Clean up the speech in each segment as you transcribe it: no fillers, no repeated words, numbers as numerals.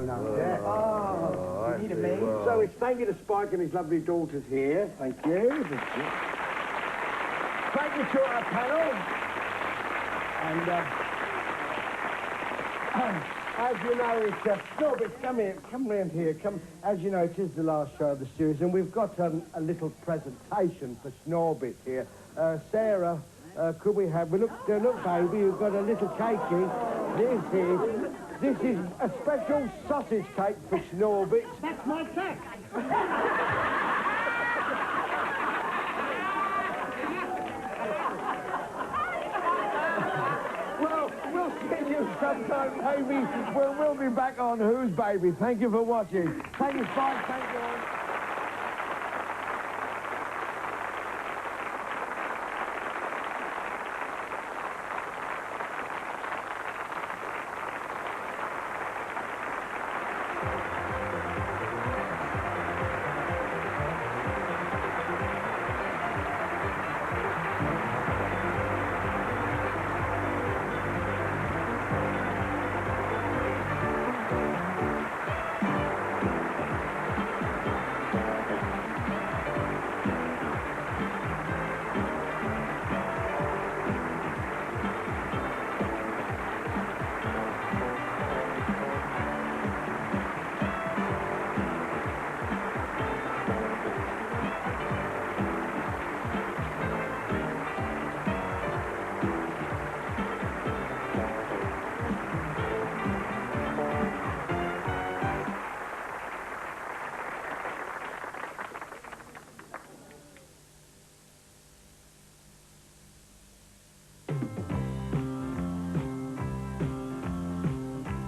no. Oh, you need a maid? So it's thank you to Spike and his lovely daughters here. Thank you. Thank you to our panel. And as you know, it's Snowbeast, come round here. As you know, it is the last show of the series, and we've got a little presentation for Snowbeast here. Sarah, could we have? Look, baby, you've got a little cakey. This is a special sausage cake for Snowbeast. That's my cake. Well, we'll see you sometime, baby. We'll be back on Who's Baby. Thank you for watching. Thank you, Spike. Thank you all.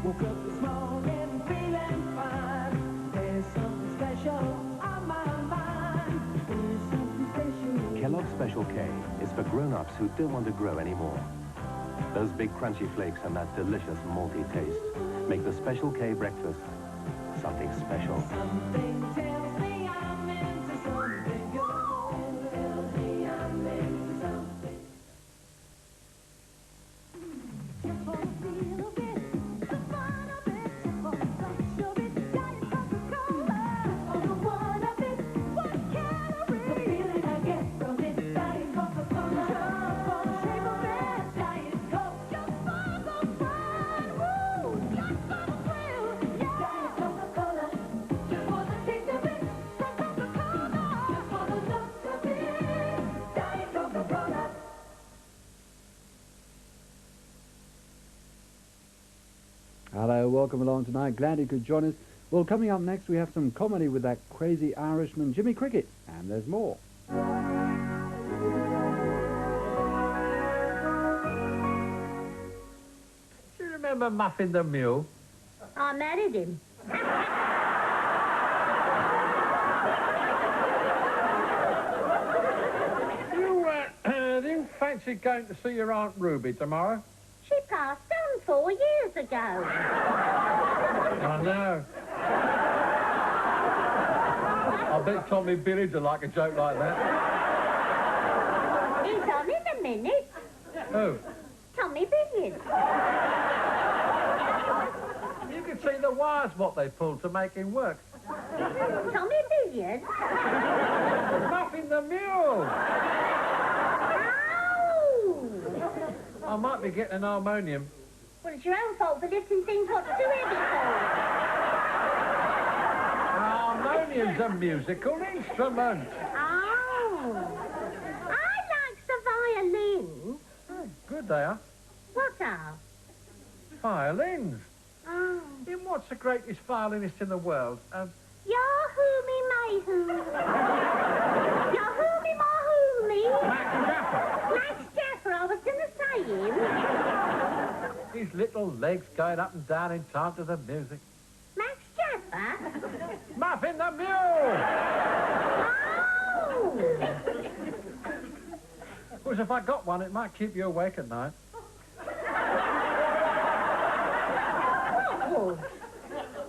Woke up this morning feeling fine. There's something special on my mind. There's something special. Kellogg's Special K is for grown-ups who don't want to grow anymore. Those big crunchy flakes and that delicious malty taste make the Special K breakfast something special. Something tells me I'm into something good. Tells me I'm into something. Just for the feel of it, the fun of it, just for the touch of it, Diet Coca-Cola. For the one of it, 1 calorie. The feeling I get from it, Diet Coca-Cola. Just for the shape of it, Diet Coke. Just for the fun, woo, just for the thrill, yeah. Diet Coca-Cola. Just for the taste of it, from Coca-Cola. Just for the looks of it, Diet Coca-Cola. Hello, welcome along tonight. Glad you could join us. Well, coming up next, we have some comedy with that crazy Irishman, Jimmy Cricket. And there's more. Do you remember Muffin the Mule? I married him. You didn't fancy going to see your Aunt Ruby tomorrow? She passed on 4 years ago. I know. I bet Tommy Billy'd like a joke like that. He's on in a minute. Who? Tommy Billiard. You can see the wires what they pulled to make him work. Tommy Billiard? Muffin the Mule! Oh! I might be getting an harmonium. Well, it's your own fault for lifting things what's too heavy for. An harmonium's a musical instrument. Oh! I like the violins. Oh, good they are. What are? Violins. Oh. Then what's the greatest violinist in the world? Yahoo me mayhoo. Yahoo me mahoo me. Max Jaffa. Max Jaffa, I was going to say him. His little legs going up and down in time to the music. Max Jaffa? Muffin the Mule! Oh! Of course, if I got one, it might keep you awake at night. What would?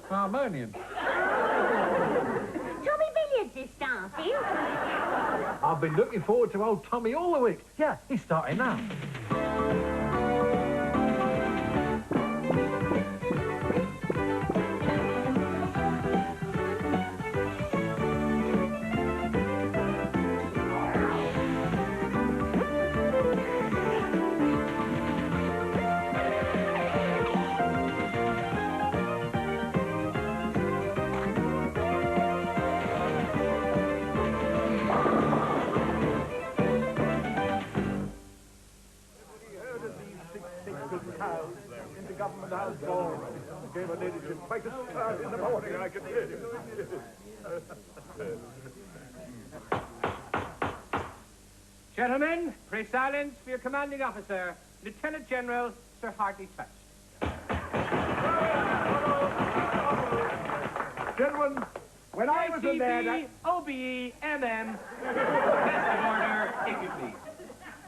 Harmonium. Tommy Billiards is starting. I've been looking forward to old Tommy all the week. Yeah, he's starting now. gave her ladyship quite a start in the morning, I can tell you. Gentlemen, pray silence for your commanding officer, Lieutenant General Sir Hardly Touched. Gentlemen, when I was in there... ITV, OBE, MM. Best of order, if you please.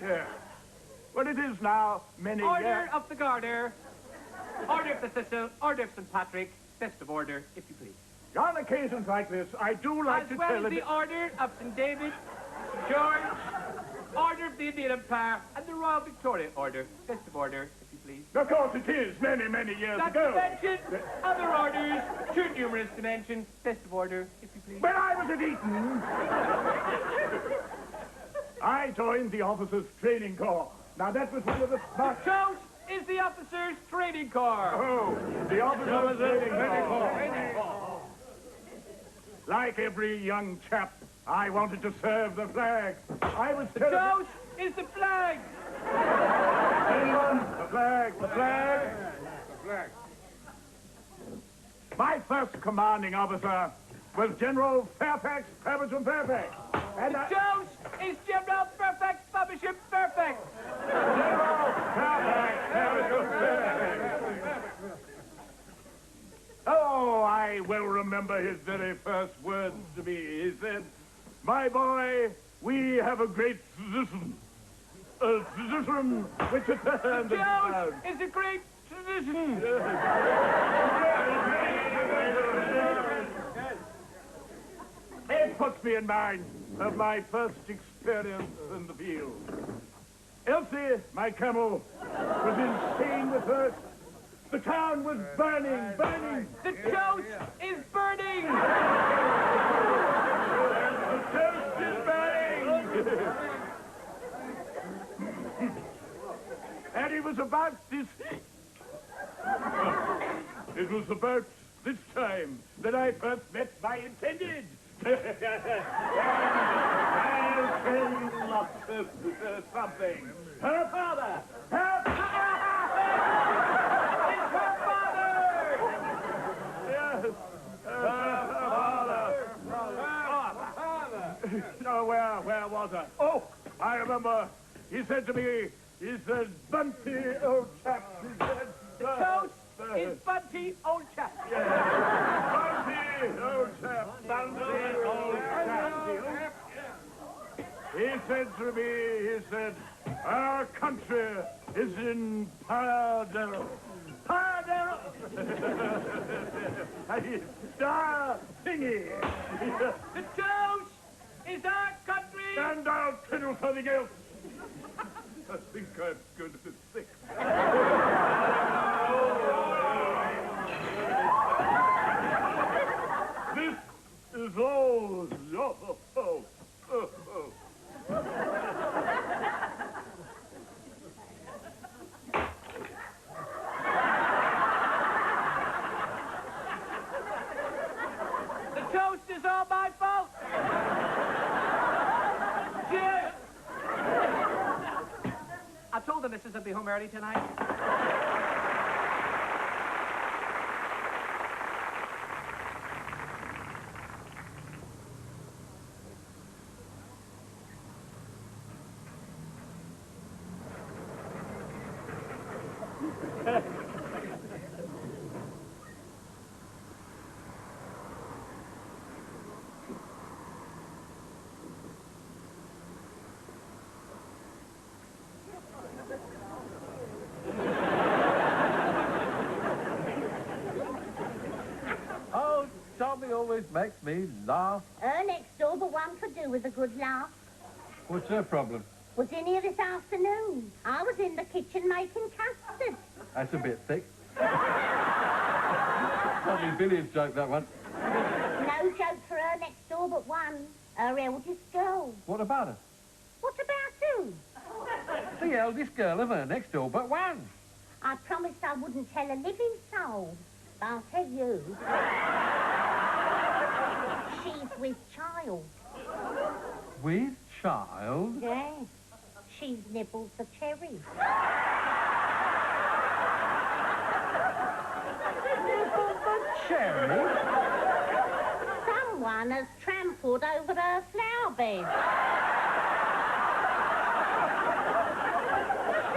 Yeah. Well, it is now many years... Order of the Garter. Order of the Thistle, Order of St. Patrick. Best of order, if you please. On occasions like this, I do like to As well tell as the Order of St. David, St. George, Order of the Indian Empire, and the Royal Victoria Order. Best of order, if you please. Of course it is, many, many years Not ago. to mention other orders, too numerous to mention. Best of order, if you please. When I was at Eton, I joined the Officers' Training Corps. Now, that was one of the smart... Toast is the Officers' Training Corps. Oh, the Officers' Training Corps. Like every young chap, I wanted to serve the flag. I was Toast is the flag. The flag, the flag. The flag. My first commanding officer was General Fairfax Pemberton Fairfax. And Toast is General Fairfax Fabersham Fairfax. General Fairfax Pemberton Fairfax. Oh, I well remember his very first words to me. He said, "My boy, we have a great tradition. A tradition which is turned Toast is a great tradition. It puts me in mind of my first experience in the field. Elsie, my camel, was insane with thirst. The town was burning, burning. The toast is burning. The toast is burning. And it was about this... It was about this time that I first met my intended. I'll tell you lots of something. Her father! Her father! It's her father! Yes, her father! Oh, where was I? Oh, I remember. He said to me, he said, "Bunty, old chap," he said. The toast is Bunty, old chap. Bunty, old chap. Bunty, old chap. He said to me, he said, "Our country is in peril." Peril! Thingy. The toast is our country. And I'll tell you something else. I think I'm going to be sick. This is all your fault. The toast is all my fault. Cheers. I told the missus I'd be home early tonight. Oh, Tarby always makes me laugh. Her next door but one could do with a good laugh. What's her problem? Was in here this afternoon. I was in the kitchen making custard. That's a bit thick. Probably Billy's joke, that one. No joke for her next door but one. Her eldest girl. What about her? What about who? The eldest girl of her next door but one. I promised I wouldn't tell a living soul. But I'll tell you. She's with child. With child? Yes. She's nibbled the cherry. someone has trampled over her flower bed.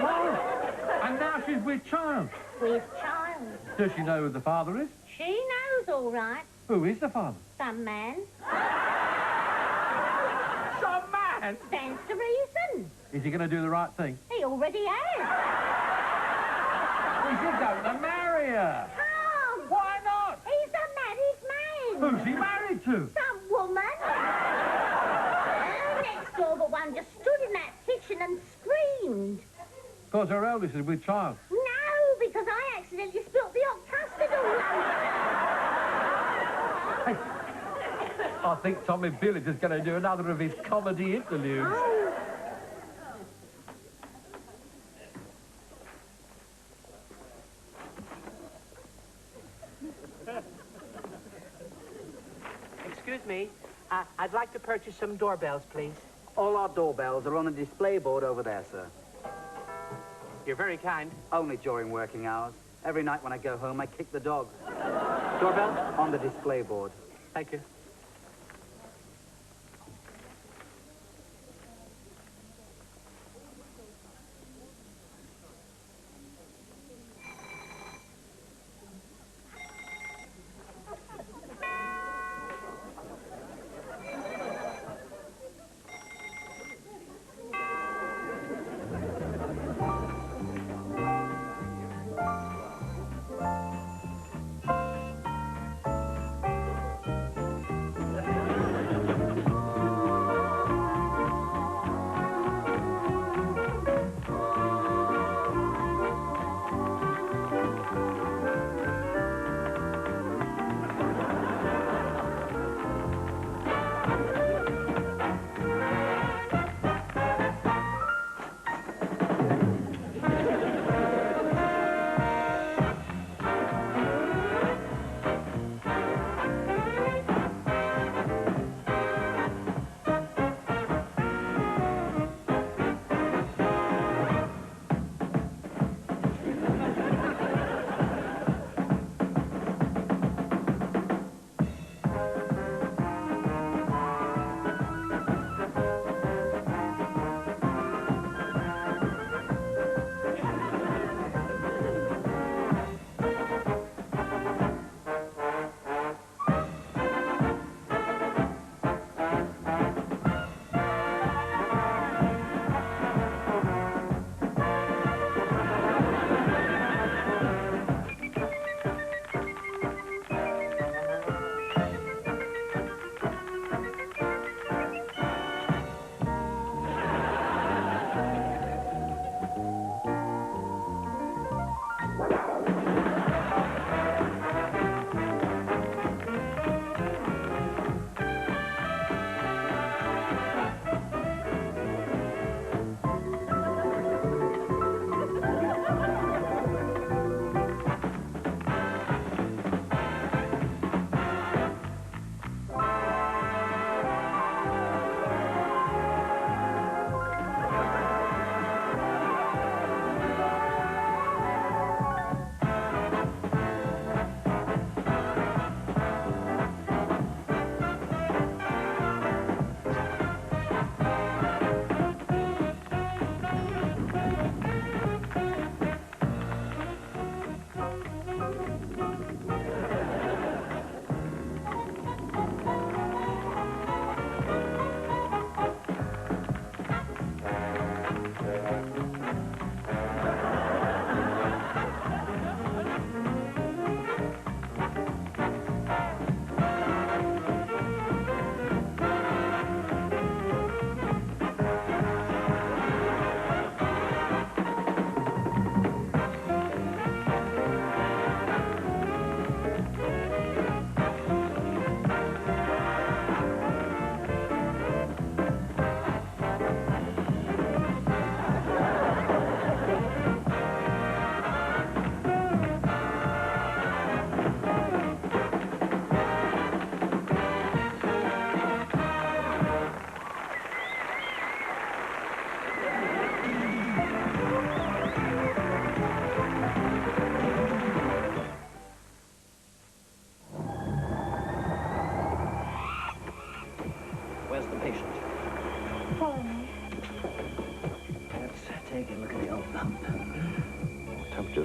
What? And now she's with child. With child. Does she know who the father is? She knows all right. Who is the father? Some man. Some man! Stands to reason. Is he going to do the right thing? He already has. We should go to marry her. Can't. Why not? He's a married man. Who's he married to? Some woman. Next door but one just stood in that kitchen and screamed. Because her eldest is with child. No, because I accidentally spilt the hot custard all over. I think Tommy Village is going to do another of his comedy interludes. Oh. Excuse me, I'd like to purchase some doorbells, please. All our doorbells are on a display board over there, sir. You're very kind. Only during working hours. Every night when I go home, I kick the dog. Doorbell? On the display board. Thank you.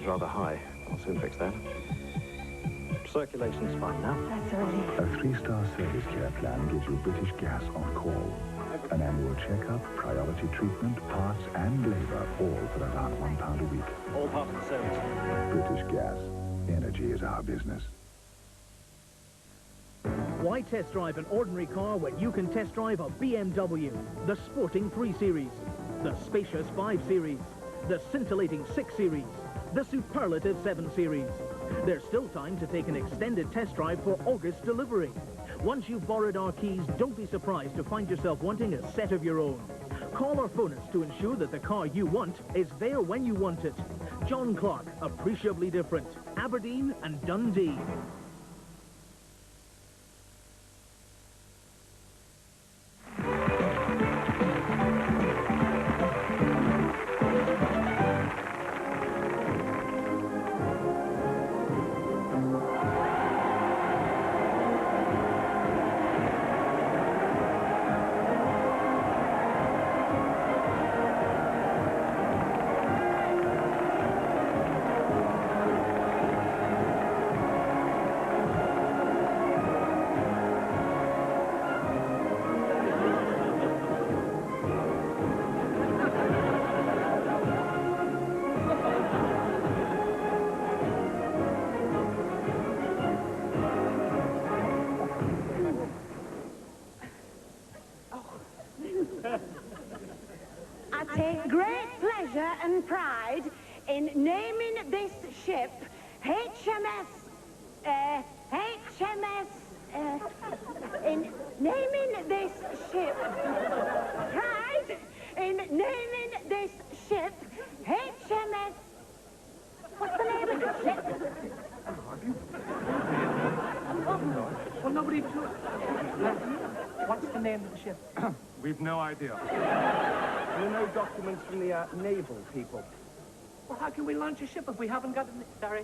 pressure's rather high. I'll soon fix that. Circulation's fine now. That's a relief. A 3-star service care plan gives you British Gas on call. An annual checkup, priority treatment, parts and labour, all for around £1 a week. All part of the service. British Gas. Energy is our business. Why test drive an ordinary car when you can test drive a BMW, the sporting 3 Series, the spacious 5 Series, the scintillating 6 Series, the superlative 7 Series. There's still time to take an extended test drive for August delivery. Once you've borrowed our keys, don't be surprised to find yourself wanting a set of your own. Call or phone us to ensure that the car you want is there when you want it. John Clark, appreciably different. Aberdeen and Dundee. I take great pleasure and pride in naming this ship in naming this ship pride in naming this ship HMS. What's the name of the ship? Well, nobody took. What's the name of the ship? We've no idea. There are no documents from the naval people. Well, how can we launch a ship if we haven't got... Sorry.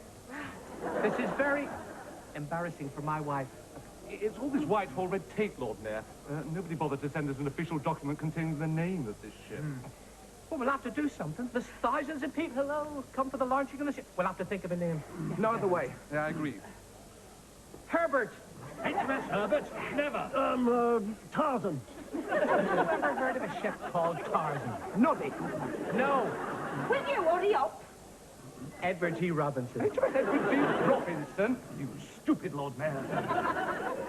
This is very embarrassing for my wife. It's all this Whitehall red tape, Lord Mayor. Nobody bothered to send us an official document containing the name of this ship. Well, we'll have to do something. There's thousands of people, hello, come for the launching of the ship. We'll have to think of a name. No other way. Yeah, I agree. Herbert. HMS Herbert? Never. Tarzan. Have you ever heard of a ship called Tarzan? Noddy. No. Will you hurry up? Edward G. Robinson. HMS Edward G. Robinson? You stupid Lord Mayor.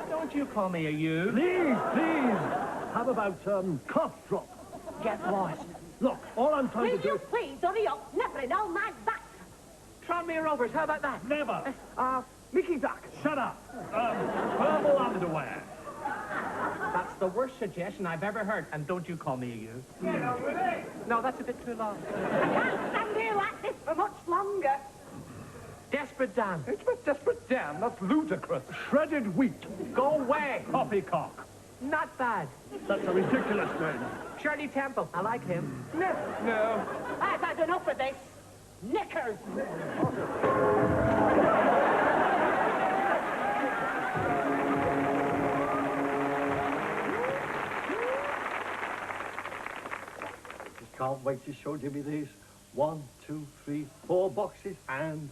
Don't you call me a you. Please, please. How about, cough drop? Get lost. Look, all I'm trying Will to do... you please hurry up? Never in all my back. Tranmere Rovers, how about that? Never. Mickey Duck. Shut up. Purple underwear. That's the worst suggestion I've ever heard. And don't you call me a you. No, that's a bit too long. I can't stand here like this for much longer. Desperate Dan. HMS Desperate Dan? That's ludicrous. Shredded wheat. Go away. Poppycock. Not bad. That's a ridiculous name. Shirley Temple. I like him. No. I've had enough of this. Knickers. Can't wait to show Jimmy these. 1, 2, 3, 4 boxes and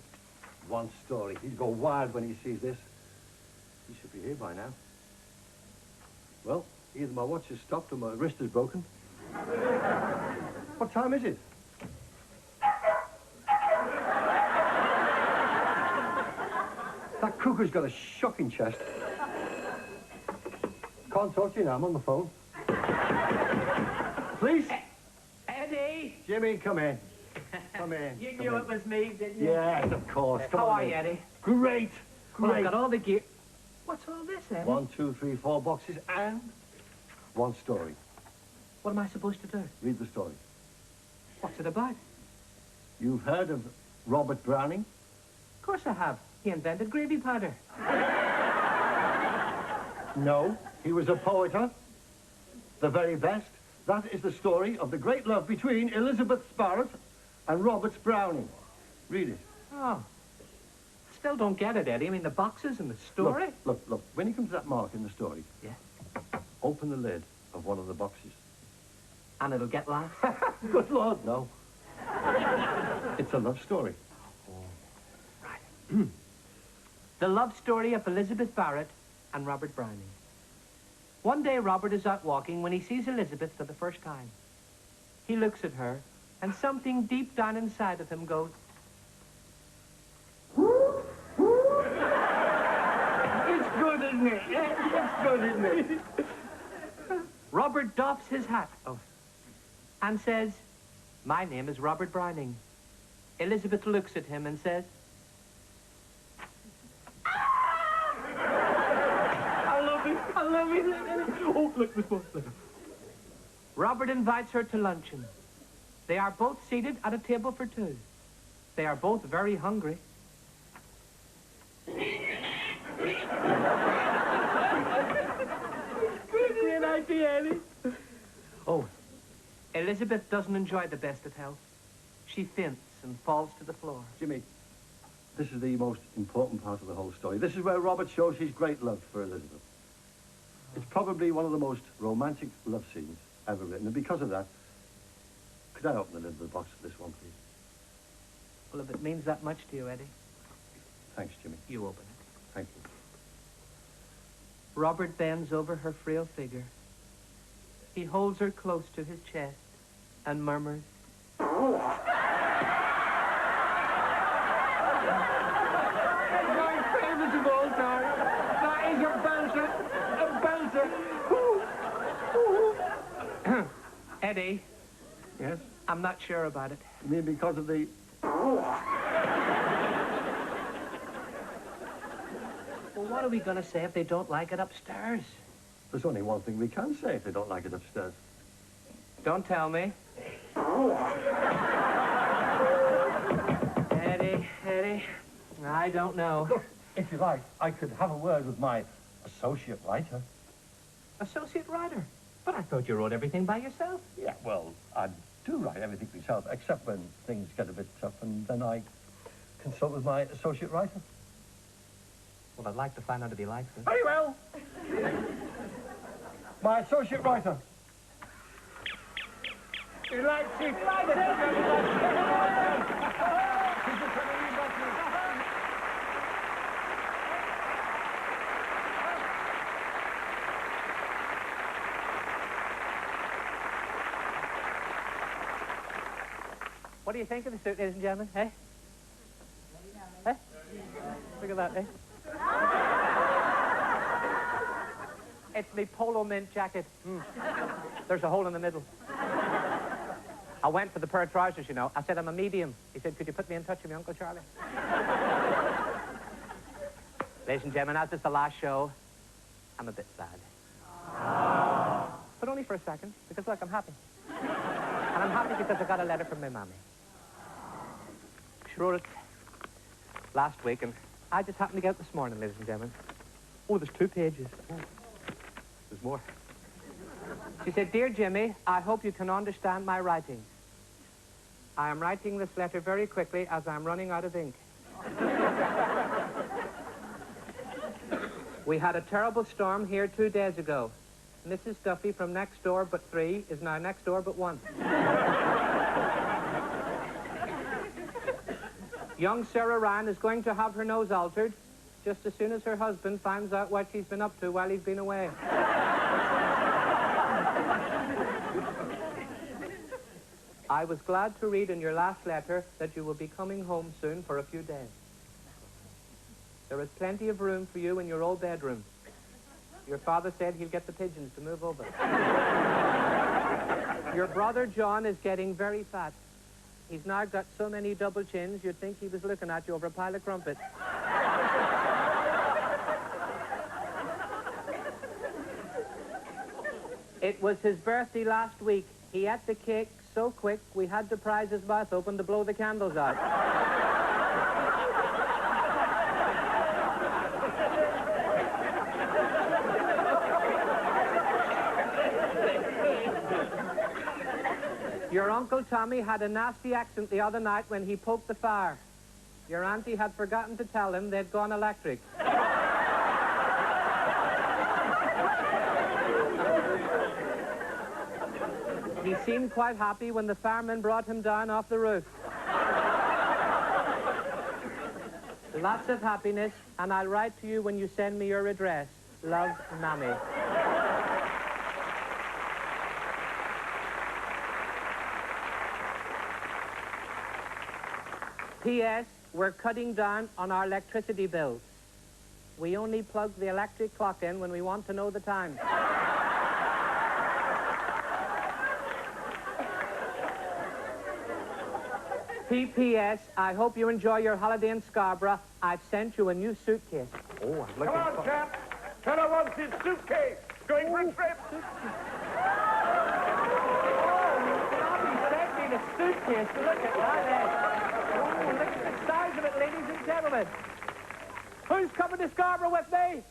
one story. He'll go wild when he sees this. He should be here by now. Well, either my watch has stopped or my wrist is broken. What time is it? That cuckoo's got a shocking chest. Can't talk to you now, I'm on the phone. Please? Eddie! Jimmy, come in. Come in. You knew it was me, didn't you? Yes, of course. Come How on are you, in. Eddie? Great. Well, I've Great. got all the gear. What's all this, Eddie? 1, 2, 3, 4 boxes and one story. What am I supposed to do? Read the story. What's it about? You've heard of Robert Browning? Of course I have. He invented gravy powder. No, he was a poet, huh? The very best. That is the story of the great love between Elizabeth Sparrow and Robert Browning. Read it. Oh. Still don't get it, Eddie. I mean, the boxes and the story. Look. When you come to that mark in the story, Yeah. open the lid of one of the boxes. And it'll get laughs. Good Lord, no. It's a love story. The love story of Elizabeth Barrett and Robert Browning. One day Robert is out walking when he sees Elizabeth for the first time. He looks at her, and something deep down inside of him goes, It's good, isn't it? It's good, isn't it? Robert doffs his hat and says, "My name is Robert Browning." Elizabeth looks at him and says, I love it. I love it. Oh, look, Miss Monster. Robert invites her to luncheon. They are both seated at a table for two. They are both very hungry. Great idea, Eddie. Oh, Elizabeth doesn't enjoy the best of health. She faints and falls to the floor. Jimmy, this is the most important part of the whole story. This is where Robert shows his great love for Elizabeth. It's probably one of the most romantic love scenes ever written, and because of that, could I open the lid of the box for this one, please? Well, if it means that much to you, Eddie, Thanks, Jimmy. you open it. Thank you. Robert bends over her frail figure. He holds her close to his chest and murmurs, My favorite of all time. That is a bouncer. A bouncer. Eddie, Yes? I'm not sure about it. You mean because of the... Well, what are we going to say if they don't like it upstairs? There's only one thing we can say if they don't like it upstairs. Don't tell me. Eddie, I don't know. Look, if you like, I could have a word with my associate writer. Associate writer? But I thought you wrote everything by yourself. Yeah, well, I do write everything myself, except when things get a bit tough, and then I consult with my associate writer. Well, I'd like to find out if he likes it. Very well. My associate writer. He likes it. What do you think of the suit, ladies and gentlemen, eh? Eh? Look at that, eh? It's me polo mint jacket. There's a hole in the middle. I went for the pair of trousers, you know. I said, I'm a medium. He said, could you put me in touch with my Uncle Charlie? Ladies and gentlemen, as it's the last show, I'm a bit sad. But only for a second, because look, I'm happy. And I'm happy because I got a letter from my mommy. She wrote it last week, and I just happened to get it this morning, ladies and gentlemen. Oh, there's 2 pages. Oh, there's more. She said, Dear Jimmy, I hope you can understand my writing. I am writing this letter very quickly as I'm running out of ink. We had a terrible storm here 2 days ago. Mrs. Duffy from next door but 3 is now next door but 1. Young Sarah Ryan is going to have her nose altered just as soon as her husband finds out what she's been up to while he's been away. I was glad to read in your last letter that you will be coming home soon for a few days. There is plenty of room for you in your old bedroom. Your father said he'll get the pigeons to move over. Your brother John is getting very fat. He's now got so many double chins, you'd think he was looking at you over a pile of crumpets. It was his birthday last week. He ate the cake so quick, we had to prise his mouth open to blow the candles out. Your Uncle Tommy had a nasty accident the other night when he poked the fire. Your auntie had forgotten to tell him they'd gone electric. He seemed quite happy when the firemen brought him down off the roof. Lots of happiness, and I'll write to you when you send me your address. Love, Mammy. P.S. We're cutting down on our electricity bills. We only plug the electric clock in when we want to know the time. P.P.S. I hope you enjoy your holiday in Scarborough. I've sent you a new suitcase. Oh, I'm looking Come on, chap. Fella wants his suitcase. Going for a trip. Sent me the suitcase. Look at that. Oh, look at the size of it, ladies and gentlemen. Who's coming to Scarborough with me?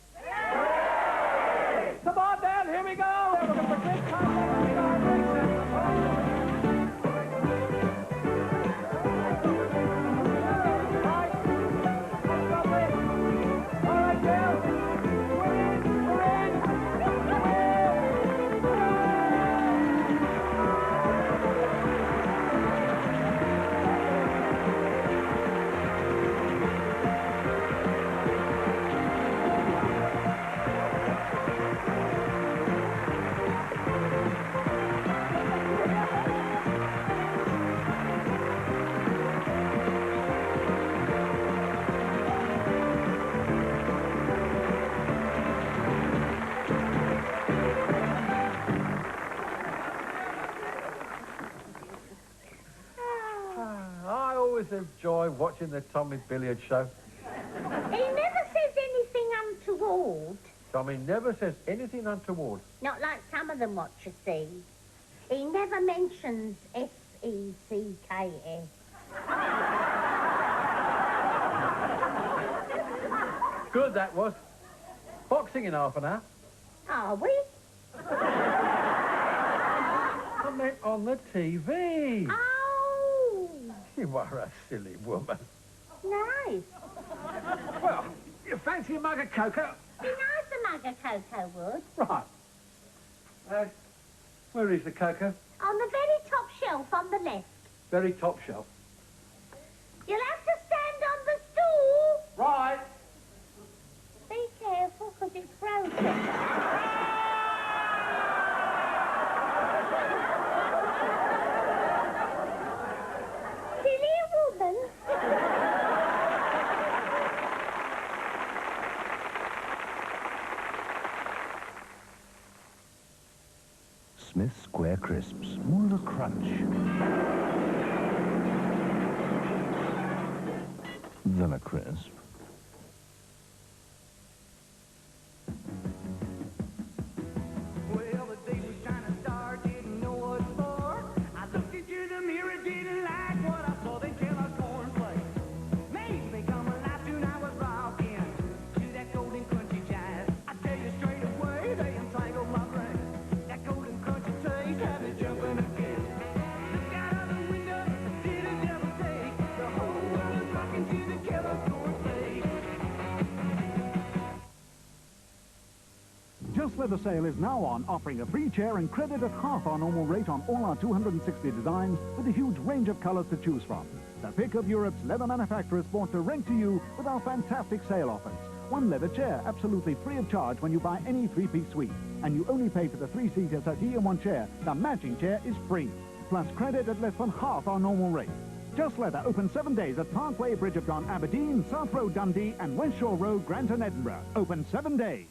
Come on, then. Here we go. We're looking for good time in Scarborough. Enjoy watching the Tommy billiard show. He never says anything untoward. Tommy never says anything untoward. Not like some of them what you see. He never mentions S-E-C-K-S. Good, that was. Boxing in half an hour. Are we? I meant on the TV. Oh! You are a silly woman. Nice. Well, you fancy a mug of Coca? Be nice a mug of cocoa would. Right. Where is the Coca? On the very top shelf on the left. Very top shelf. You'll have to stand on the stool. Right. Be careful, because it's frozen. Smith Square Crisps, more of a crunch than a crisp. Well, the day was trying to start, didn't know what for. I looked into the mirror, didn't like what I saw. Then Kellogg's cornflakes made me come alive. Soon I was rocking to that golden crunchy jive. I tell you straight away, they entangled my brain. That golden crunchy taste had me jumping again. Looked out of the window, did a double take. The whole world was rocking to the Kellogg's cornflakes. Just Leather sale is now on, offering a free chair and credit at half our normal rate on all our 260 designs with a huge range of colours to choose from. The pick of Europe's leather manufacturers brought direct to you with our fantastic sale offers. One leather chair absolutely free of charge when you buy any three-piece suite. And you only pay for the three-seater settee and one chair. The matching chair is free. Plus credit at less than half our normal rate. Just Leather open 7 days at Parkway, Bridgepton, Aberdeen, South Road, Dundee and West Shore Road, Granton, Edinburgh. Open 7 days.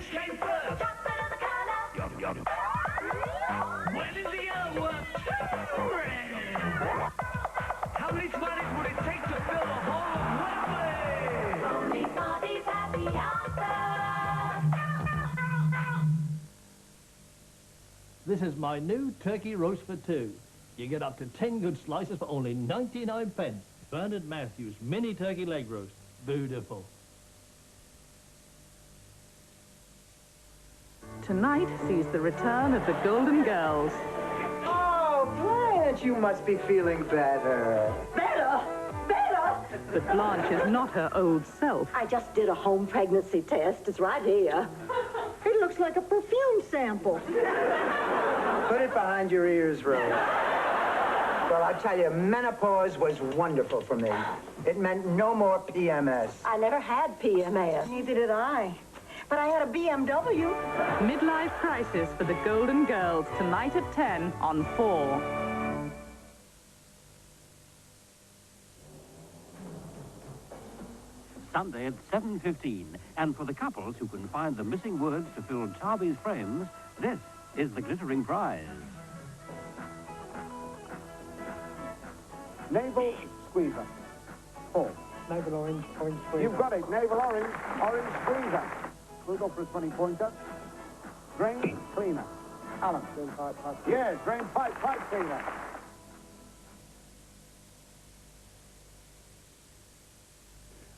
Which came first? Chocolate or the colour? Yum, yum. When in the hour? How many Smarties would it take to fill the whole of Wembley? Only Smarties have the answer. This is my new turkey roast for two. You get up to 10 good slices for only 99 pence. Bernard Matthews mini turkey leg roast. Beautiful. Tonight sees the return of the Golden Girls. Oh, Blanche, you must be feeling better. Better? Better? But Blanche is not her old self. I just did a home pregnancy test. It's right here. It looks like a perfume sample. Put it behind your ears, Rose. Well, I tell you, menopause was wonderful for me. It meant no more PMS. I never had PMS. Neither did I. But I had a BMW. Midlife Crisis for the Golden Girls, tonight at 10 on 4. Sunday at 7:15. And for the couples who can find the missing words to fill Tarby's frames, this is the glittering prize. Navel squeezer. 4. Navel orange, orange squeezer. You've got it. Navel orange, orange squeezer. We'll go for a 20-pointer. Drain cleaner. Alan. Drain pipe, pipe. Yes, drain pipe cleaner.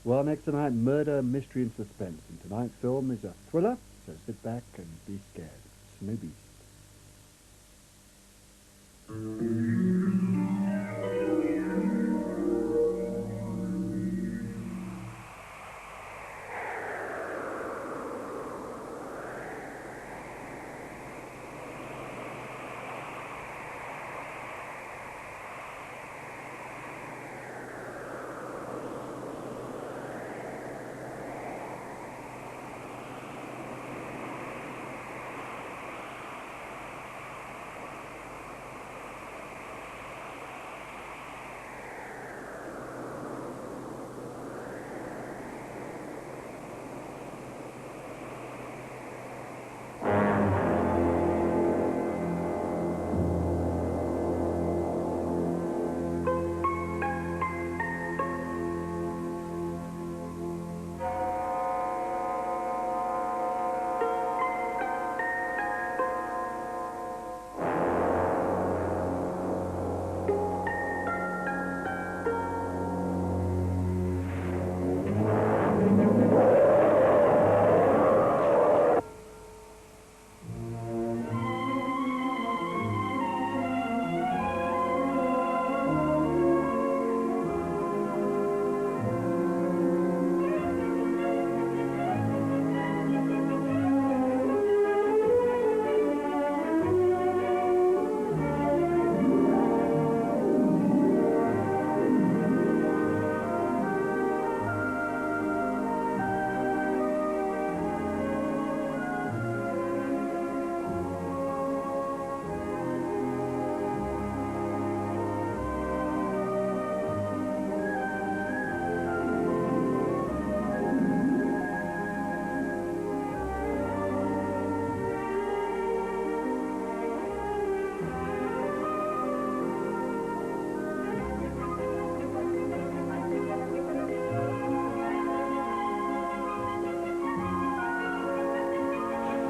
Well, next tonight, murder, mystery and suspense. And tonight's film is a thriller, so sit back and be scared. Snowbeast.